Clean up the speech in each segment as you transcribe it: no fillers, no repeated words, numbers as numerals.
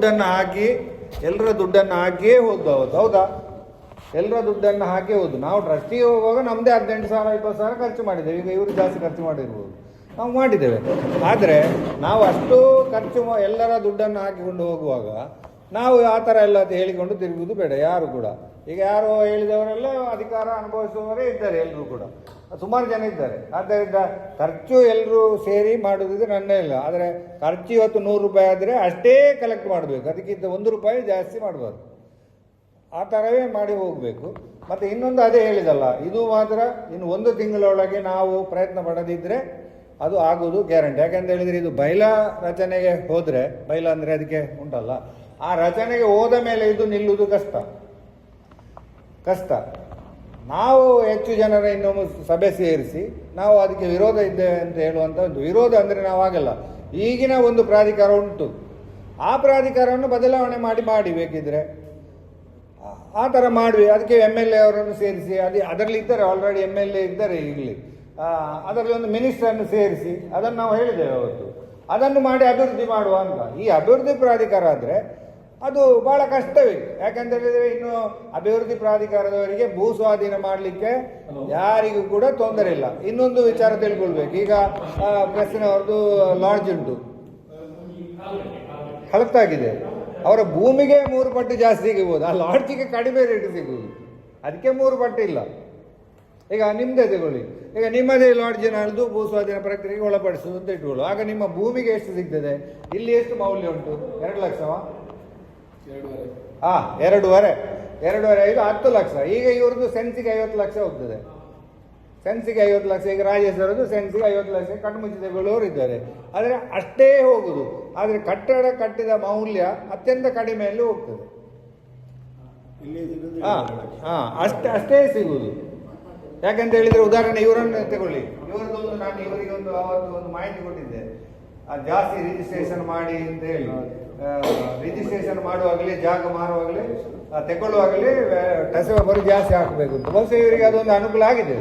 ದುಡ್ಡನ್ನು ಹಾಕಿ ಹಾಕಿಯೇ ಹೋದ್ದು ಅವತ್ತು, ಹೌದಾ? ಎಲ್ಲರ ದುಡ್ಡನ್ನು ಹಾಕಿ ಹೋದು. ನಾವು ಟ್ರಸ್ಟಿಗೆ ಹೋಗುವಾಗ ನಮ್ಮದೇ 18,000 20,000 ಖರ್ಚು ಮಾಡಿದ್ದೇವೆ. ಈಗ ಇವರು ಜಾಸ್ತಿ ಖರ್ಚು ಮಾಡಿರ್ಬೋದು, ನಾವು ಮಾಡಿದ್ದೇವೆ. ಆದರೆ ನಾವು ಅಷ್ಟು ಖರ್ಚು ಎಲ್ಲರ ದುಡ್ಡನ್ನು ಹಾಕಿಕೊಂಡು ಹೋಗುವಾಗ ನಾವು ಆ ಥರ ಎಲ್ಲ ಹೇಳಿಕೊಂಡು ತಿರುಗುವುದು ಬೇಡ ಯಾರು ಕೂಡ. ಈಗ ಯಾರು ಹೇಳಿದವರೆಲ್ಲ ಅಧಿಕಾರ ಅನುಭವಿಸುವವರೇ ಇದ್ದಾರೆ, ಎಲ್ಲರೂ ಕೂಡ ಸುಮಾರು ಜನ ಇದ್ದಾರೆ. ಆದ್ದರಿಂದ ಖರ್ಚು ಎಲ್ಲರೂ ಸೇರಿ ಮಾಡೋದಿದ್ರೆ ನನ್ನೇ ಇಲ್ಲ. ಆದರೆ ಖರ್ಚು ಇವತ್ತು 100 ರೂಪಾಯಿ ಆದರೆ ಅಷ್ಟೇ ಕಲೆಕ್ಟ್ ಮಾಡಬೇಕು, ಅದಕ್ಕಿಂತ 1 ರೂಪಾಯಿ ಜಾಸ್ತಿ ಮಾಡಬಾರ್ದು. ಆ ಥರವೇ ಮಾಡಿ ಹೋಗಬೇಕು. ಮತ್ತು ಇನ್ನೊಂದು ಅದೇ ಹೇಳಿದಲ್ಲ, ಇದು ಮಾತ್ರ ಇನ್ನು 1 ತಿಂಗಳೊಳಗೆ ನಾವು ಪ್ರಯತ್ನ ಪಡದಿದ್ದರೆ ಅದು ಆಗೋದು ಗ್ಯಾರಂಟಿ. ಯಾಕೆಂತ ಹೇಳಿದರೆ ಇದು ಬೈಲಾ ರಚನೆಗೆ ಹೋದರೆ, ಬೈಲಾ ಅಂದರೆ ಅದಕ್ಕೆ ಉಂಟಲ್ಲ, ಆ ರಚನೆಗೆ ಹೋದ ಮೇಲೆ ಇದು ನಿಲ್ಲುವುದು ಕಷ್ಟ. ನಾವು ಹೆಚ್ಚು ಜನರ ಇನ್ನೊಮ್ಮೆ ಸಭೆ ಸೇರಿಸಿ ನಾವು ಅದಕ್ಕೆ ವಿರೋಧ ಇದ್ದೇವೆ ಅಂತ ಹೇಳುವಂಥ ಒಂದು ವಿರೋಧ ಅಂದರೆ ನಾವು ಆಗಲ್ಲ. ಈಗಿನ ಒಂದು ಪ್ರಾಧಿಕಾರ ಉಂಟು, ಆ ಪ್ರಾಧಿಕಾರವನ್ನು ಬದಲಾವಣೆ ಮಾಡಿ ಬೇಕಿದ್ರೆ ಆ ಥರ ಮಾಡಿ ಅದಕ್ಕೆ MLA ಅವರನ್ನು ಸೇರಿಸಿ, ಅದರಲ್ಲಿ ಇದ್ದಾರೆ ಆಲ್ರೆಡಿ MLA ಇದ್ದಾರೆ ಈಗಲೇ, ಅದರಲ್ಲಿ ಒಂದು ಮಿನಿಸ್ಟ್ರನ್ನು ಸೇರಿಸಿ ಅದನ್ನು ನಾವು ಹೇಳಿದ್ದೇವೆ ಅವತ್ತು, ಅದನ್ನು ಮಾಡಿ ಅಭಿವೃದ್ಧಿ ಮಾಡುವ ಅಂತ. ಈ ಅಭಿವೃದ್ಧಿ ಪ್ರಾಧಿಕಾರ ಆದರೆ ಅದು ಭಾಳ ಕಷ್ಟವೇ. ಯಾಕಂತ ಹೇಳಿದರೆ ಇನ್ನು ಅಭಿವೃದ್ಧಿ ಪ್ರಾಧಿಕಾರದವರಿಗೆ ಭೂ ಸ್ವಾಧೀನ ಮಾಡಲಿಕ್ಕೆ ಯಾರಿಗೂ ಕೂಡ ತೊಂದರೆ ಇಲ್ಲ. ಇನ್ನೊಂದು ವಿಚಾರ ತಿಳ್ಕೊಳ್ಬೇಕು, ಈಗ ಪ್ರೆಸ್ಸಿನವ್ರದ್ದು ಲಾಡ್ಜ್ ಉಂಟು, ಹಳತ್ತಾಗಿದೆ. ಅವರ ಭೂಮಿಗೆ 3 ಪಟ್ಟು ಜಾಸ್ತಿ ಸಿಗಬಹುದು, ಆ ಲಾಡ್ಜಿಗೆ ಕಡಿಮೆ ರೇಟ್ ಸಿಗುವುದು, ಅದಕ್ಕೆ 3 ಪಟ್ಟು ಇಲ್ಲ. ಈಗ ನಿಮ್ಮದೇ ತಗೊಳ್ಳಿ, ಈಗ ನಿಮ್ಮದೇ ಲಾಡ್ಜಿನ ಅಳೆದು ಭೂ ಸ್ವಾಧೀನ ಪ್ರಕ್ರಿಯೆಗೆ ಒಳಪಡಿಸುವುದು ಅಂತ ಇಟ್ಕೊಳ್ಳು. ಆಗ ನಿಮ್ಮ ಭೂಮಿಗೆ ಎಷ್ಟು ಸಿಗ್ತದೆ? ಇಲ್ಲಿ ಎಷ್ಟು ಮೌಲ್ಯ ಉಂಟು? 2 ಲಕ್ಷವಾ? 2.5 5 10 ಲಕ್ಷ. ಈಗ ಇವ್ರದ್ದು ಸೆನ್ಸಿಗೆ 50 ಲಕ್ಷ ಹೋಗ್ತದೆ, ಸೆನ್ಸಿಗೆ 50 ಲಕ್ಷ. ಈಗ ರಾಜೇಶ್ವರದ್ದು ಸೆನ್ಸಿಗೆ 50 ಲಕ್ಷ ಕಣ್ಮುಚ್ಚಿದವರು ಇದ್ದಾರೆ. ಆದರೆ ಅಷ್ಟೇ ಹೋಗುದು. ಆದರೆ ಕಟ್ಟಡ ಕಟ್ಟಿದ ಮೌಲ್ಯ ಅತ್ಯಂತ ಕಡಿಮೆಯಲ್ಲಿ ಹೋಗ್ತದೆ. ಅಷ್ಟೇ ಸಿಗುವುದು. ಯಾಕಂತ ಹೇಳಿದರೆ ಉದಾಹರಣೆ ಇವರನ್ನು ತಗೊಳ್ಳಿ, ಇವರದೊಂದು ನಾನು ಇವರಿಗೆ ಅವತ್ತು ಒಂದು ಮಾಹಿತಿ ಕೊಟ್ಟಿದ್ದೆ, ಜಾಸ್ತಿ ರಿಜಿಸ್ಟ್ರೇಷನ್ ಮಾಡಿ ಅಂತ ಹೇಳಿ. ರಿಜಿಸ್ಟ್ರೇಷನ್ ಮಾಡುವಾಗಲೇ, ಜಾಗ ಮಾರುವಾಗಲೇ, ತಗೊಳ್ಳುವಾಗಲೇ ಬರೀ ಜಾಸ್ತಿ ಹಾಕಬೇಕು ಅಂತ. ಬಹುಶಃ ಇವರಿಗೆ ಅದೊಂದು ಅನುಕೂಲ ಆಗಿದೆ,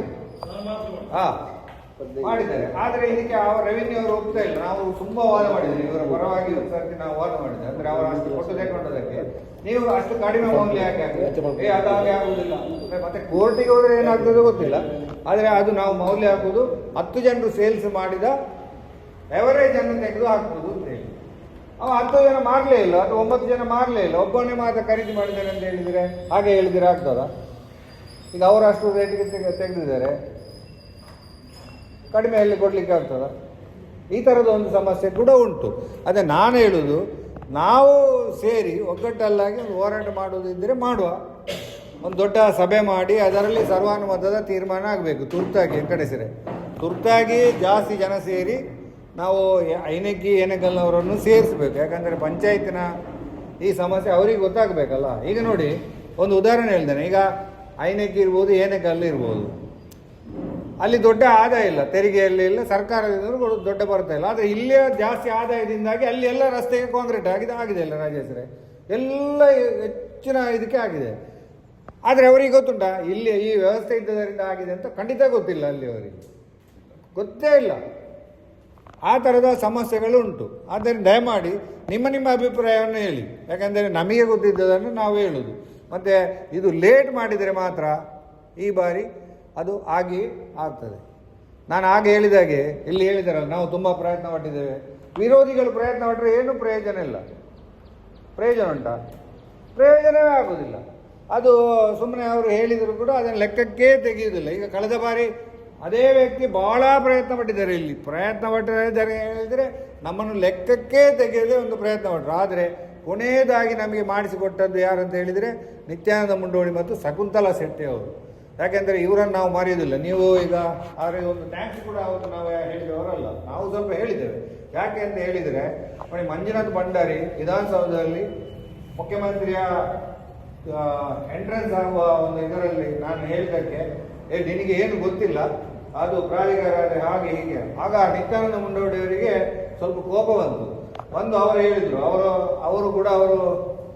ಮಾಡಿದ್ದಾರೆ. ಆದರೆ ಇದಕ್ಕೆ ರೆವಿನ್ಯೂ ಅವರು ಒಪ್ತಾ ಇಲ್ಲ. ನಾವು ತುಂಬಾ ವಾದ ಮಾಡಿದ್ದೇವೆ ಇವರ ಪರವಾಗಿ, ಸರ್ತಿ ನಾವು ವಾದ ಮಾಡಿದ್ದೇವೆ. ಅಂದ್ರೆ ಅವರು ಅಷ್ಟು ಕೊಟ್ಟು ತಗೊಂಡದಕ್ಕೆ ನೀವು ಅಷ್ಟು ಕಡಿಮೆ ಮೌಲ್ಯ ಯಾಕೆ ಅದಾಗೆ ಆಗುದಿಲ್ಲ. ಮತ್ತೆ ಕೋರ್ಟಿಗೆ ಹೋದ್ರೆ ಏನಾಗ್ತದೆ ಗೊತ್ತಿಲ್ಲ. ಆದರೆ ಅದು ನಾವು ಮೌಲ್ಯ ಹಾಕುವುದು 10 ಜನರು ಸೇಲ್ಸ್ ಮಾಡಿದ ಎವರೇಜ್ ಅನ್ನು ತೆಗೆದು ಹಾಕ್ಬೋದು ಅಂತ ಹೇಳಿ. 10 ಜನ ಮಾರಲೇ ಇಲ್ಲ, ಅಥವಾ 9 ಜನ ಮಾರಲೇ ಇಲ್ಲ, ಒಬ್ಬನೇ ಮಾತ್ರ ಖರೀದಿ ಮಾಡಿದ್ದಾರೆ ಅಂತ ಹೇಳಿದರೆ ಹಾಗೆ ಹೇಳಿದರೆ ಆಗ್ತದ? ಈಗ ಅವರು ಅಷ್ಟು ರೇಟಿಗೆ ತೆಗೆದಿದ್ದಾರೆ, ಕಡಿಮೆಯಲ್ಲಿ ಕೊಡಲಿಕ್ಕೆ ಆಗ್ತದ? ಈ ಥರದ ಒಂದು ಸಮಸ್ಯೆ ಕೂಡ ಉಂಟು. ಅದೇ ನಾನು ಹೇಳುವುದು, ನಾವು ಸೇರಿ ಒಗ್ಗಟ್ಟಲ್ಲಾಗಿ ಒಂದು ಹೋರಾಟ ಮಾಡುವುದಿದ್ದರೆ ಮಾಡುವ. ಒಂದು ದೊಡ್ಡ ಸಭೆ ಮಾಡಿ ಅದರಲ್ಲಿ ಸರ್ವಾನುಮತದ ತೀರ್ಮಾನ ಆಗಬೇಕು. ತುರ್ತಾಗಿ ಜಾಸ್ತಿ ಜನ ಸೇರಿ ನಾವು ಏನೆಗಲ್ನವರನ್ನು ಸೇರಿಸಬೇಕು. ಯಾಕಂದರೆ ಪಂಚಾಯತಿನ ಈ ಸಮಸ್ಯೆ ಅವರಿಗೆ ಗೊತ್ತಾಗಬೇಕಲ್ಲ. ಈಗ ನೋಡಿ, ಒಂದು ಉದಾಹರಣೆ ಹೇಳ್ತೇನೆ. ಈಗ ಐನಕ್ಕಿ ಇರ್ಬೋದು, ಏನೆಗಲ್ಲು ಇರ್ಬೋದು, ಅಲ್ಲಿ ದೊಡ್ಡ ಆದಾಯ ಇಲ್ಲ, ತೆರಿಗೆಯಲ್ಲಿ ಇಲ್ಲ, ಸರ್ಕಾರದಿಂದ ದೊಡ್ಡ ಬರ್ತಾ ಇಲ್ಲ. ಆದರೆ ಇಲ್ಲೇ ಜಾಸ್ತಿ ಆದಾಯದಿಂದಾಗಿ ಅಲ್ಲಿ ಎಲ್ಲ ರಸ್ತೆಗೆ ಕಾಂಕ್ರೀಟ್ ಆಗಿದೆ ಇಲ್ಲ ರಾಜೇಶ್ವರೇ, ಎಲ್ಲ ಹೆಚ್ಚಿನ ಇದಕ್ಕೆ ಆಗಿದೆ. ಆದರೆ ಅವರಿಗೆ ಗೊತ್ತುಂಟ ಇಲ್ಲಿ ಈ ವ್ಯವಸ್ಥೆ ಇದ್ದದರಿಂದ ಆಗಿದೆ ಅಂತ? ಖಂಡಿತ ಗೊತ್ತಿಲ್ಲ, ಅಲ್ಲಿ ಅವರಿಗೆ ಗೊತ್ತೇ ಇಲ್ಲ. ಆ ಥರದ ಸಮಸ್ಯೆಗಳು ಉಂಟು. ಆದ್ದರಿಂದ ದಯಮಾಡಿ ನಿಮ್ಮ ಅಭಿಪ್ರಾಯವನ್ನು ಹೇಳಿ. ಯಾಕಂದರೆ ನಮಗೆ ಗೊತ್ತಿದ್ದದನ್ನು ನಾವು ಹೇಳುವುದು. ಮತ್ತು ಇದು ಲೇಟ್ ಮಾಡಿದರೆ ಮಾತ್ರ ಈ ಬಾರಿ ಅದು ಆಗ್ತದೆ. ನಾನು ಆಗ ಹೇಳಿದಾಗೆ ಇಲ್ಲಿ ಹೇಳಿದಾರಲ್ಲ, ನಾವು ತುಂಬ ಪ್ರಯತ್ನ ಪಟ್ಟಿದ್ದೇವೆ. ವಿರೋಧಿಗಳು ಪ್ರಯತ್ನ ಪಟ್ಟರೆ ಏನೂ ಪ್ರಯೋಜನ ಇಲ್ಲ. ಪ್ರಯೋಜನ ಉಂಟಾ? ಪ್ರಯೋಜನವೇ ಆಗೋದಿಲ್ಲ. ಅದು ಸುಮ್ಮನೆ ಅವರು ಹೇಳಿದರೂ ಕೂಡ ಅದನ್ನು ಲೆಕ್ಕಕ್ಕೆ ತೆಗೆಯುವುದಿಲ್ಲ. ಈಗ ಕಳೆದ ಬಾರಿ ಅದೇ ವ್ಯಕ್ತಿ ಬಹಳ ಪ್ರಯತ್ನ ಪಟ್ಟಿದ್ದಾರೆ. ಇಲ್ಲಿ ಪ್ರಯತ್ನ ಪಟ್ಟಿದ್ದಾರೆ ಹೇಳಿದರೆ ನಮ್ಮನ್ನು ಲೆಕ್ಕಕ್ಕೆ ತೆಗೆಯದೆ ಒಂದು ಪ್ರಯತ್ನ ಪಟ್ಟರು. ಆದರೆ ಕೊನೆಯದಾಗಿ ನಮಗೆ ಮಾಡಿಸಿಕೊಟ್ಟದ್ದು ಯಾರಂತ ಹೇಳಿದರೆ ನಿತ್ಯಾನಂದ ಮುಂಡೋಳಿ ಮತ್ತು ಶಕುಂತಲಾ ಶೆಟ್ಟಿ ಅವರು. ಯಾಕೆಂದರೆ ಇವರನ್ನು ನಾವು ಮರೆಯೋದಿಲ್ಲ. ನೀವು ಈಗ ಅವರಿಗೆ ಒಂದು ಥ್ಯಾಂಕ್ಸ್ ಕೂಡ ಅವತ್ತು ನಾವು ಹೇಳಿದವರಲ್ಲ, ನಾವು ಸ್ವಲ್ಪ ಹೇಳಿದ್ದೇವೆ. ಯಾಕೆ ಅಂತ ಹೇಳಿದರೆ ನೋಡಿ, ಮಂಜುನಾಥ್ ಭಂಡಾರಿ ವಿಧಾನಸೌಧದಲ್ಲಿ ಮುಖ್ಯಮಂತ್ರಿಯ ಎಂಟ್ರೆನ್ಸ್ ಆಗುವ ಒಂದು ಇದರಲ್ಲಿ ನಾನು ಹೇಳಿದ್ದಕ್ಕೆ ನಿನಗೆ ಏನು ಗೊತ್ತಿಲ್ಲ, ಅದು ಪ್ರಾಧಿಕಾರ ಹಾಗೆ ಹೀಗೆ. ಆಗ ನಿತ್ಯಾನಂದ ಮುಂಡೋಡಿಯವರಿಗೆ ಸ್ವಲ್ಪ ಕೋಪ ಬಂದು ಅವರು ಹೇಳಿದರು, ಅವರು ಕೂಡ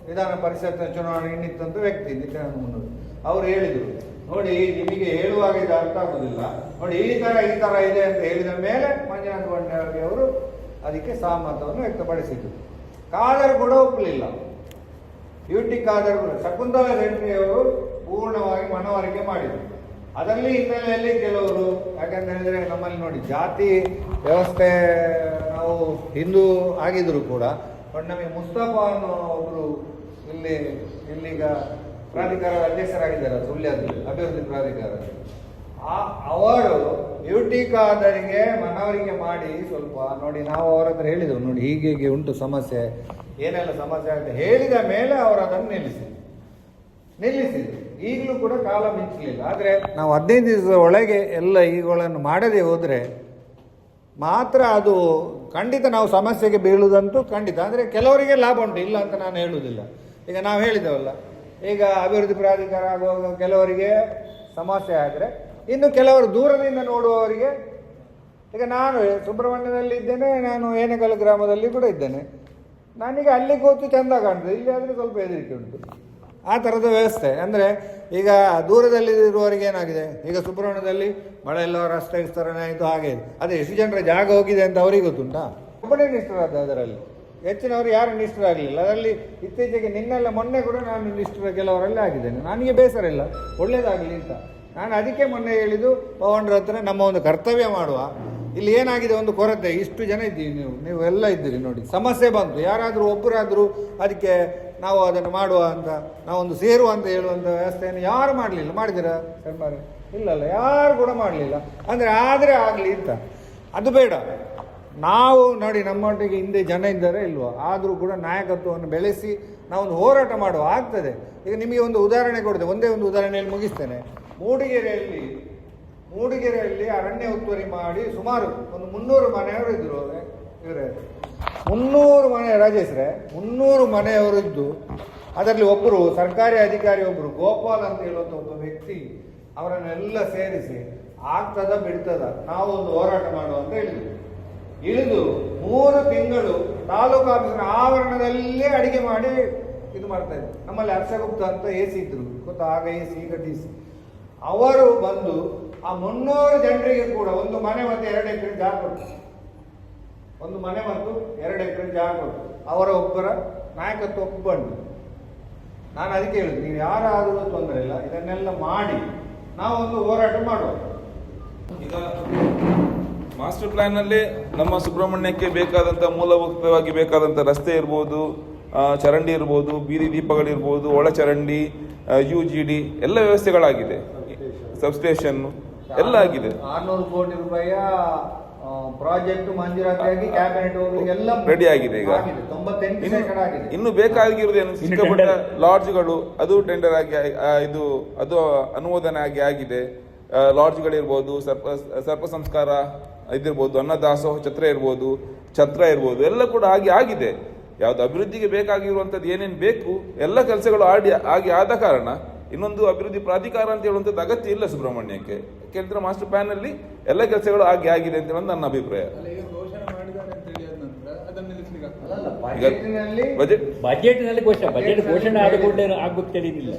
ವಿಧಾನ ಪರಿಷತ್ ಚುನಾವಣೆ ಇನ್ನಿತ್ತಂತ ವ್ಯಕ್ತಿ ನಿತ್ಯಾನಂದ ಮುಂಡೋಡಿ. ಅವರು ಹೇಳಿದರು, ನೋಡಿ ನಿಮಗೆ ಹೇಳುವಾಗ ಇದು ಅರ್ಥ ಆಗುದಿಲ್ಲ, ನೋಡಿ ಈ ತರ ಇದೆ ಅಂತ ಹೇಳಿದ ಮೇಲೆ ಮಂಜುನಾಥ ಭಂಡಾರಿ ಅವರು ಅದಕ್ಕೆ ಸಹಮತವನ್ನು ವ್ಯಕ್ತಪಡಿಸಿದರು. ಖಾದರ್ ಕೂಡ ಒಪ್ಪಲಿಲ್ಲ. UT ಖಾದರ್ ಕೂಡ ಶಕುಂತಲಾ ಶೆಟ್ಟಿಯವರು ಪೂರ್ಣವಾಗಿ ಮನವರಿಕೆ ಮಾಡಿದರು. ಅದರಲ್ಲಿ ಹಿನ್ನೆಲೆಯಲ್ಲಿ ಕೆಲವರು, ಯಾಕಂತ ಹೇಳಿದ್ರೆ ನಮ್ಮಲ್ಲಿ ನೋಡಿ ಜಾತಿ ವ್ಯವಸ್ಥೆ ನಾವು ಹಿಂದೂ ಆಗಿದ್ರು ಕೂಡ ನಮಗೆ ಮುಸ್ತಫಾ ಅನ್ನೋ ಒಬ್ರು ಇಲ್ಲೀಗ ಪ್ರಾಧಿಕಾರದ ಅಧ್ಯಕ್ಷರಾಗಿದ್ದಾರೆ, ಸುಳ್ಯದಲ್ಲಿ ಅಭಿವೃದ್ಧಿ ಪ್ರಾಧಿಕಾರದ. ಅವರು UT ಖಾದರಿಗೆ ಮನವರಿಕೆ ಮಾಡಿ ಸ್ವಲ್ಪ ನೋಡಿ, ನಾವು ಅವರ ಹತ್ರ ಹೇಳಿದೆವು, ನೋಡಿ ಹೀಗೆ ಉಂಟು ಸಮಸ್ಯೆ, ಏನೆಲ್ಲ ಸಮಸ್ಯೆ ಅಂತ ಹೇಳಿದ ಮೇಲೆ ಅವರು ಅದನ್ನು ನಿಲ್ಲಿಸಿದ್ರು. ಈಗಲೂ ಕೂಡ ಕಾಲ ಮಿಂಚಲಿಲ್ಲ. ಆದರೆ ನಾವು 15 ದಿವಸದ ಒಳಗೆ ಎಲ್ಲ ಇವುಗಳನ್ನು ಮಾಡದೆ ಹೋದರೆ ಮಾತ್ರ ಅದು ಖಂಡಿತ ನಾವು ಸಮಸ್ಯೆಗೆ ಬೀಳುವುದಂತೂ ಖಂಡಿತ. ಅಂದರೆ ಕೆಲವರಿಗೆ ಲಾಭ ಉಂಟು, ಇಲ್ಲ ಅಂತ ನಾನು ಹೇಳುವುದಿಲ್ಲ. ಈಗ ನಾವು ಹೇಳಿದೆವಲ್ಲ, ಈಗ ಅಭಿವೃದ್ಧಿ ಪ್ರಾಧಿಕಾರ ಆಗುವಾಗ ಕೆಲವರಿಗೆ ಸಮಸ್ಯೆ ಆದರೆ, ಇನ್ನು ಕೆಲವರು ದೂರದಿಂದ ನೋಡುವವರಿಗೆ, ಈಗ ನಾನು ಸುಬ್ರಹ್ಮಣ್ಯದಲ್ಲಿ ಇದ್ದೇನೆ, ನಾನು ಏನೆಗಲ್ ಗ್ರಾಮದಲ್ಲಿ ಕೂಡ ಇದ್ದೇನೆ, ನನಗೆ ಅಲ್ಲಿ ಕೂತು ಚೆಂದ ಕಾಣ್ತದೆ, ಇಲ್ಲಿ ಆದರೆ ಸ್ವಲ್ಪ ಹೆದರಿಕೆ ಉಂಟು. ಆ ಥರದ ವ್ಯವಸ್ಥೆ. ಅಂದರೆ ಈಗ ದೂರದಲ್ಲಿ ಇರುವವರಿಗೆ ಏನಾಗಿದೆ, ಈಗ ಸುಬ್ರಹ್ಮಣ್ಯದಲ್ಲಿ ಮಳೆ ಎಲ್ಲ ರಸ್ತೆ ವಿಸ್ತರಣೆ ಆಯಿತು, ಹಾಗೆ ಅದೇ ಎಷ್ಟು ಜನರ ಜಾಗ ಹೋಗಿದೆ ಅಂತ ಅವರಿಗೆ ಗೊತ್ತುಂಟಾ? ಒಬ್ಬನೇ ನಿಷ್ಠರಾದ ಅದರಲ್ಲಿ, ಹೆಚ್ಚಿನವರು ಯಾರು ನಿಷ್ಠರಾಗಲಿಲ್ಲ. ಅದರಲ್ಲಿ ಇತ್ತೀಚೆಗೆ ನಿನ್ನೆಲ್ಲ ಮೊನ್ನೆ ಕೂಡ ನಾನು ನಿಷ್ಠರ ಕೆಲವರಲ್ಲಿ ಆಗಿದ್ದೇನೆ. ನನಗೆ ಬೇಸರ ಇಲ್ಲ, ಒಳ್ಳೇದಾಗಲಿ ಅಂತ. ನಾನು ಅದಕ್ಕೆ ಮೊನ್ನೆ ಹೇಳಿದ್ದು ಪವನ್ರ ಹತ್ರ, ನಮ್ಮ ಒಂದು ಕರ್ತವ್ಯ ಮಾಡುವ. ಇಲ್ಲಿ ಏನಾಗಿದೆ, ಒಂದು ಕೊರತೆ, ಇಷ್ಟು ಜನ ಇದ್ದೀವಿ, ನೀವು ಎಲ್ಲ ಇದ್ದೀರಿ ನೋಡಿ, ಸಮಸ್ಯೆ ಬಂತು, ಯಾರಾದರೂ ಒಬ್ಬರಾದರೂ ಅದಕ್ಕೆ ನಾವು ಅದನ್ನು ಮಾಡುವ ಅಂತ, ನಾವೊಂದು ಸೇರುವ ಅಂತ ಹೇಳುವಂಥ ವ್ಯವಸ್ಥೆಯನ್ನು ಯಾರು ಮಾಡಲಿಲ್ಲ. ಮಾಡಿದ್ದೀರಾ ಸರ್ಮಾರೆ? ಇಲ್ಲಲ್ಲ, ಯಾರು ಕೂಡ ಮಾಡಲಿಲ್ಲ. ಅಂದರೆ ಆದರೆ ಆಗಲಿ ಅಂತ. ಅದು ಬೇಡ. ನಾವು ನೋಡಿ, ನಮ್ಮೊಟ್ಟಿಗೆ ಹಿಂದೆ ಜನ ಇದ್ದಾರೆ ಇಲ್ವೋ, ಆದರೂ ಕೂಡ ನಾಯಕತ್ವವನ್ನು ಬೆಳೆಸಿ ನಾವೊಂದು ಹೋರಾಟ ಮಾಡುವ, ಆಗ್ತದೆ. ಈಗ ನಿಮಗೆ ಒಂದು ಉದಾಹರಣೆ ಕೊಡ್ತೇನೆ, ಒಂದೇ ಒಂದು ಉದಾಹರಣೆಯಲ್ಲಿ ಮುಗಿಸ್ತೇನೆ. ಮೂಡಿಗೆರೆಯಲ್ಲಿ ಅರಣ್ಯ ಒತ್ತುವರಿ ಮಾಡಿ ಸುಮಾರು ಒಂದು 300 ಮನೆಯವರು ಇದ್ದರು. ಇವರೇ 300 ಮನೆ, ರಾಜೇಶ್ರೆ 300 ಮನೆಯವರು ಇದ್ದು, ಅದರಲ್ಲಿ ಒಬ್ಬರು ಸರ್ಕಾರಿ ಅಧಿಕಾರಿ, ಒಬ್ಬರು ಗೋಪಾಲ್ ಅಂತ ಹೇಳುವಂಥ ಒಬ್ಬ ವ್ಯಕ್ತಿ, ಅವರನ್ನೆಲ್ಲ ಸೇರಿಸಿ ಆಗ್ತದ ಬಿಡ್ತದ, ನಾವು ಒಂದು ಹೋರಾಟ ಮಾಡುವ ಅಂತ ಇಳಿದು 3 ತಿಂಗಳು ತಾಲೂಕು ಆಫೀಸಿನ ಆವರಣದಲ್ಲೇ ಅಡಿಗೆ ಮಾಡಿ ಇದು ಮಾಡ್ತಾ ಇದ್ರು. ನಮ್ಮಲ್ಲಿ ಹರ್ಷಗುಪ್ತ ಅಂತ AC ಇದ್ರು ಗೊತ್ತಾ, ಆಗ AC ಈಗ DC. ಅವರು ಬಂದು ಆ 300 ಜನರಿಗೆ ಕೂಡ ಒಂದು ಮನೆ ಮತ್ತು 2 ಎಕರೆ ಜಾಗ ಕೊಟ್ಟು, ಒಂದು ಮನೆ ಮತ್ತು 2 ಎಕರೆ ಜಾಗ ಕೊಟ್ಟು, ಅವರ ಒಬ್ಬರ ನಾಯಕತ್ವ ಒಪ್ಪಂಡು. ನಾನು ಅದಕ್ಕೆ ಹೇಳಿದ್ದು, ನೀವು ಯಾರಾದರೂ ತೊಂದರೆ ಇಲ್ಲ, ಇದನ್ನೆಲ್ಲ ಮಾಡಿ ನಾವೊಂದು ಹೋರಾಟ ಮಾಡುವ. ಈಗ ಮಾಸ್ಟರ್ ಪ್ಲಾನ್ ನಲ್ಲಿ ನಮ್ಮ ಸುಬ್ರಹ್ಮಣ್ಯಕ್ಕೆ ಬೇಕಾದಂತ ಮೂಲಭೂತವಾಗಿ ಬೇಕಾದಂತ ರಸ್ತೆ ಇರ್ಬೋದು, ಚರಂಡಿ ಇರ್ಬೋದು, ಬೀದಿ ದೀಪಗಳಿರ್ಬೋದು, ಒಳಚರಂಡಿ, UGD ಎಲ್ಲ ವ್ಯವಸ್ಥೆಗಳಾಗಿದೆ, ಸಬ್ಸ್ಟೇಷನ್ ಎಲ್ಲ ಆಗಿದೆ. 600 ಕೋಟಿ ರೂಪಾಯಿಯ ಪ್ರಾಜೆಕ್ಟ್ ಮಂಜೂರಾತಿಯಾಗಿ ಕ್ಯಾಬಿನೆಟ್ ಎಲ್ಲ ರೆಡಿ ಆಗಿದೆ. ಈಗ 98% ಆಗಿದೆ. ಇನ್ನು ಬೇಕಾಗಿರುವುದೇನು, ಸಿಕ್ಕಾಪಟ್ಟ ಲಾಡ್ಜ್ಗಳು ಅದು ಟೆಂಡರ್ ಆಗಿ ಅದು ಅನುಮೋದನೆ ಆಗಿದೆ. ಲಾಡ್ಜ್ಗಳಿರ್ಬೋದು, ಸರ್ಪ ಸಂಸ್ಕಾರ ಇದಿರ್ಬೋದು, ಅನ್ನದಾಸೋಹ ಛತ್ರ ಇರ್ಬೋದು, ಎಲ್ಲ ಕೂಡ ಆಗಿದೆ. ಯಾವ್ದು ಅಭಿವೃದ್ಧಿಗೆ ಬೇಕಾಗಿರುವಂಥದ್ದು ಏನೇನು ಬೇಕು ಎಲ್ಲ ಕೆಲಸಗಳು ಆದ ಕಾರಣ ಇನ್ನೊಂದು ಅಭಿವೃದ್ಧಿ ಪ್ರಾಧಿಕಾರ ಅಂತ ಹೇಳುವಂಥದ್ದು ಅಗತ್ಯ ಇಲ್ಲ ಸುಬ್ರಹ್ಮಣ್ಯಕ್ಕೆ. ಕೇಂದ್ರ ಮಾಸ್ಟರ್ ಪ್ಲಾನ್ ಅಲ್ಲಿ ಎಲ್ಲ ಕೆಲಸಗಳು ಆಗಿದೆ ಅಂತ ಹೇಳೋದು ನನ್ನ ಅಭಿಪ್ರಾಯ. ಬಜೆಟ್ ಘೋಷಣೆ ಆದ ಕೂಡಲೇ ಆಗ್ಬೇಕು ತಿಳಿದಿಲ್ಲ.